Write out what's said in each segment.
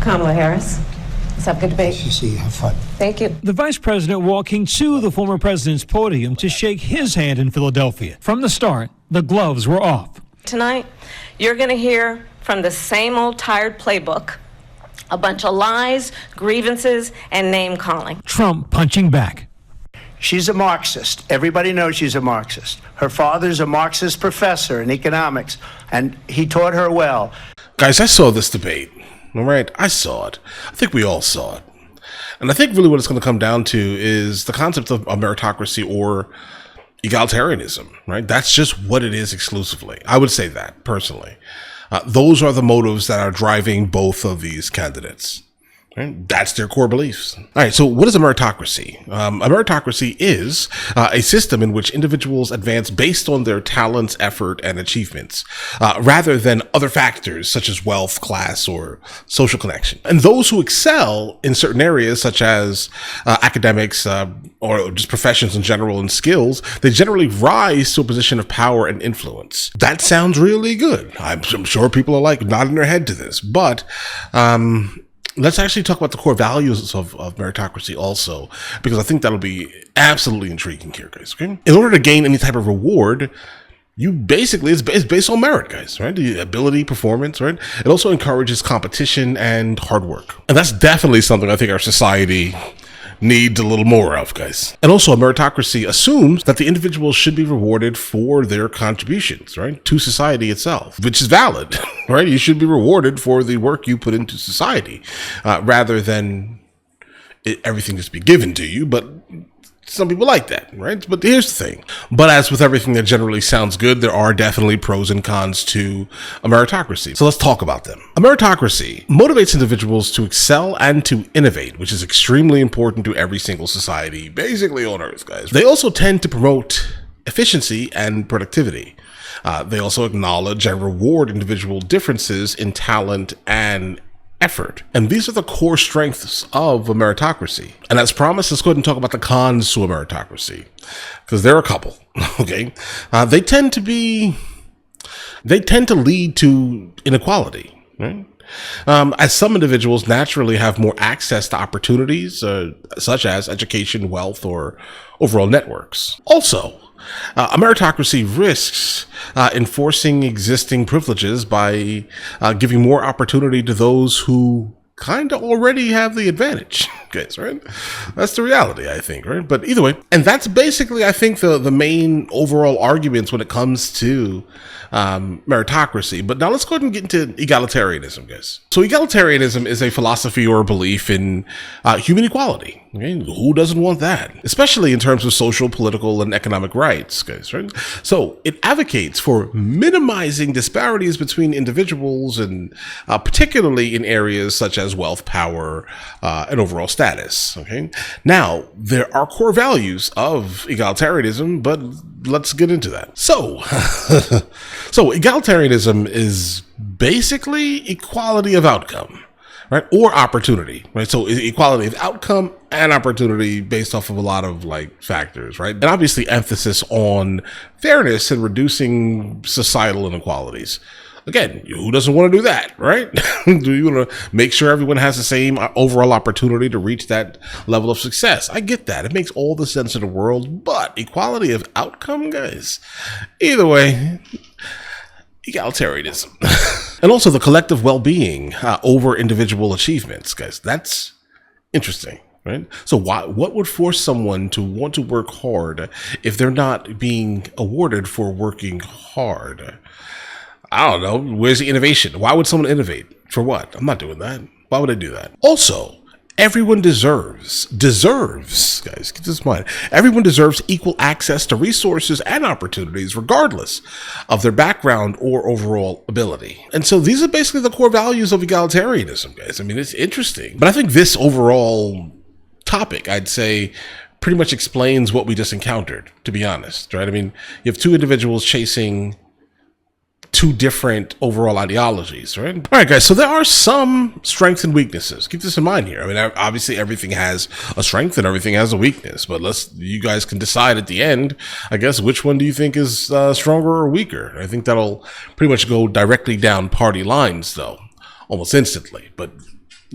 Kamala Harris. Let's have a good debate. See, have fun. Thank you. The vice president walking to the former president's podium to shake his hand in Philadelphia. From the start, the gloves were off. Tonight, you're going to hear from the same old tired playbook. A bunch of lies, grievances, and name-calling. Trump punching back. She's a Marxist. Everybody knows she's a Marxist. Her father's a Marxist professor in economics, and he taught her well. Guys, I saw this debate. All right, I saw it. I think we all saw it. And I think really what it's going to come down to is the concept of a meritocracy or egalitarianism, right? That's just what it is exclusively. I would say that, personally. Those are the motives that are driving both of these candidates. Right? That's their core beliefs. All right, so what is a meritocracy? A meritocracy is a system in which individuals advance based on their talents, effort, and achievements, rather than other factors such as wealth, class, or social connection. And those who excel in certain areas, such as academics or just professions in general and skills, they generally rise to a position of power and influence. That sounds really good. I'm sure people are like nodding their head to this, but let's actually talk about the core values of meritocracy also, because I think that'll be absolutely intriguing here, guys. Okay? In order to gain any type of reward, you basically, it's based on merit, guys, right? The ability, performance, right? It also encourages competition and hard work. And that's definitely something I think our society needs a little more of, guys. And also a meritocracy assumes that the individual should be rewarded for their contributions, right, to society itself, which is valid, right? You should be rewarded for the work you put into society, rather than everything just be given to you. But some people like that, right? But here's the thing. But as with everything that generally sounds good, there are definitely pros and cons to a meritocracy. So let's talk about them. A meritocracy motivates individuals to excel and to innovate, which is extremely important to every single society, basically on Earth, guys. They also tend to promote efficiency and productivity. They also acknowledge and reward individual differences in talent and effort. And these are the core strengths of a meritocracy. And as promised, let's go ahead and talk about the cons to a meritocracy, because there are a couple. Okay. They tend to lead to inequality, right? As some individuals naturally have more access to opportunities, such as education, wealth, or overall networks. Also, a meritocracy risks enforcing existing privileges by giving more opportunity to those who kind of already have the advantage. Guys, right? That's the reality, I think, right? But either way, and that's basically, I think, the main overall arguments when it comes to meritocracy. But now let's go ahead and get into egalitarianism, guys. So egalitarianism is a philosophy or a belief in human equality. Okay? Who doesn't want that? Especially in terms of social, political, and economic rights, guys, right? So it advocates for minimizing disparities between individuals, and particularly in areas such as wealth, power, and overall status. Okay. Now, there are core values of egalitarianism, but let's get into that. So egalitarianism is basically equality of outcome, right? Or opportunity, right? So equality of outcome and opportunity based off of a lot of like factors, right? And obviously emphasis on fairness and reducing societal inequalities. Again, who doesn't want to do that, right? Do you want to make sure everyone has the same overall opportunity to reach that level of success? I get that. It makes all the sense in the world, but equality of outcome, guys, either way, egalitarianism. And also the collective well-being over individual achievements, guys. That's interesting, right? So what would force someone to want to work hard if they're not being awarded for working hard? I don't know. Where's the innovation? Why would someone innovate? For what? I'm not doing that. Why would I do that? Also, everyone deserves, guys, keep this in mind. Everyone deserves equal access to resources and opportunities, regardless of their background or overall ability. And so these are basically the core values of egalitarianism, guys. I mean, it's interesting. But I think this overall topic, I'd say, pretty much explains what we just encountered, to be honest, right? I mean, you have two individuals chasing two different overall ideologies, right? All right, guys, so there are some strengths and weaknesses. Keep this in mind here. I mean, obviously everything has a strength and everything has a weakness, but you guys can decide at the end, I guess, which one do you think is stronger or weaker? I think that'll pretty much go directly down party lines, though, almost instantly. But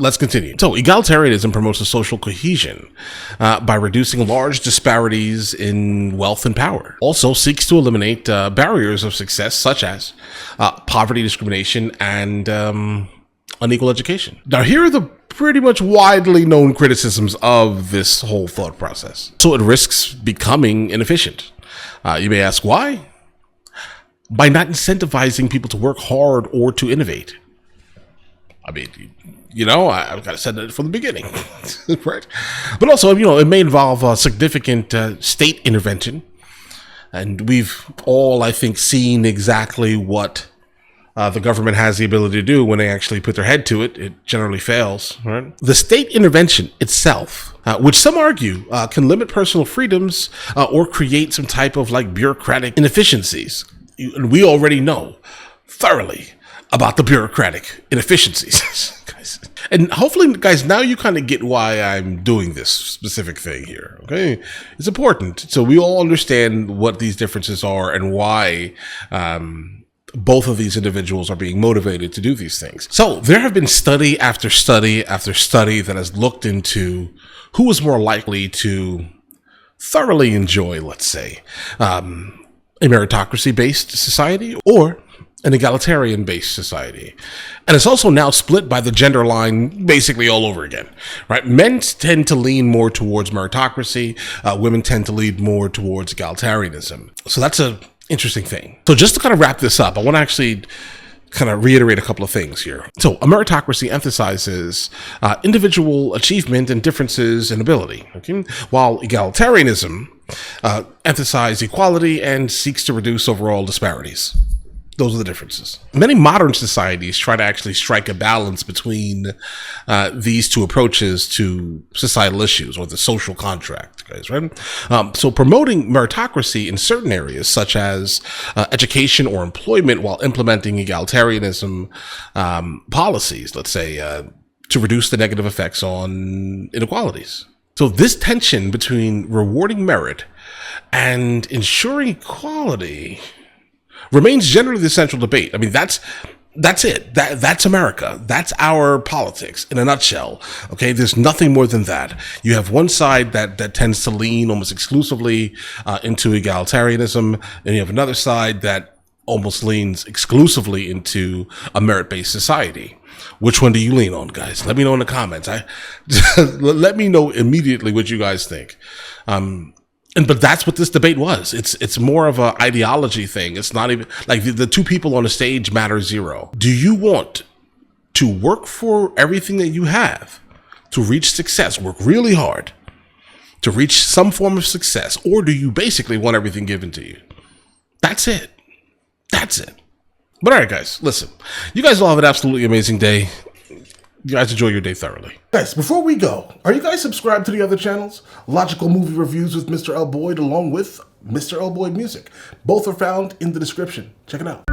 Let's continue. So, egalitarianism promotes a social cohesion by reducing large disparities in wealth and power. Also seeks to eliminate barriers of success such as poverty, discrimination, and unequal education. Now, here are the pretty much widely known criticisms of this whole thought process. So, it risks becoming inefficient. You may ask why? By not incentivizing people to work hard or to innovate. I mean, you know, I've got to say that from the beginning, right? But also, you know, it may involve significant state intervention. And we've all, I think, seen exactly what the government has the ability to do when they actually put their head to it. It generally fails, right? The state intervention itself, which some argue can limit personal freedoms or create some type of like bureaucratic inefficiencies. And we already know thoroughly about the bureaucratic inefficiencies. Guys. And hopefully, guys, now you kind of get why I'm doing this specific thing here, okay? It's important. So we all understand what these differences are and why both of these individuals are being motivated to do these things. So there have been study after study after study that has looked into who is more likely to thoroughly enjoy, let's say, a meritocracy-based society or an egalitarian-based society. And it's also now split by the gender line basically all over again, right? Men tend to lean more towards meritocracy. Women tend to lean more towards egalitarianism. So that's a interesting thing. So just to kind of wrap this up, I want to actually kind of reiterate a couple of things here. So a meritocracy emphasizes individual achievement and differences in ability, okay? While egalitarianism emphasizes equality and seeks to reduce overall disparities. Those are the differences. Many modern societies try to actually strike a balance between these two approaches to societal issues or the social contract, guys, right? So promoting meritocracy in certain areas, such as education or employment, while implementing egalitarianism policies, let's say, to reduce the negative effects on inequalities. So this tension between rewarding merit and ensuring equality remains generally the central debate. I mean, that's it. That's America. That's our politics in a nutshell. Okay, there's nothing more than that. You have one side that tends to lean almost exclusively into egalitarianism, and you have another side that almost leans exclusively into a merit-based society. Which one do you lean on, guys? Let me know in the comments. Let me know immediately what you guys think. But that's what this debate was. It's more of an ideology thing. It's not even like the two people on the stage matter zero. Do you want to work for everything that you have to reach success, work really hard to reach some form of success, or do you basically want everything given to you? That's it. That's it. But all right, guys, listen. You guys all have an absolutely amazing day. You guys enjoy your day thoroughly. Guys, before we go, are you guys subscribed to the other channels? Logical Movie Reviews with Mr. L. Boyd, along with Mr. L. Boyd Music. Both are found in the description. Check it out.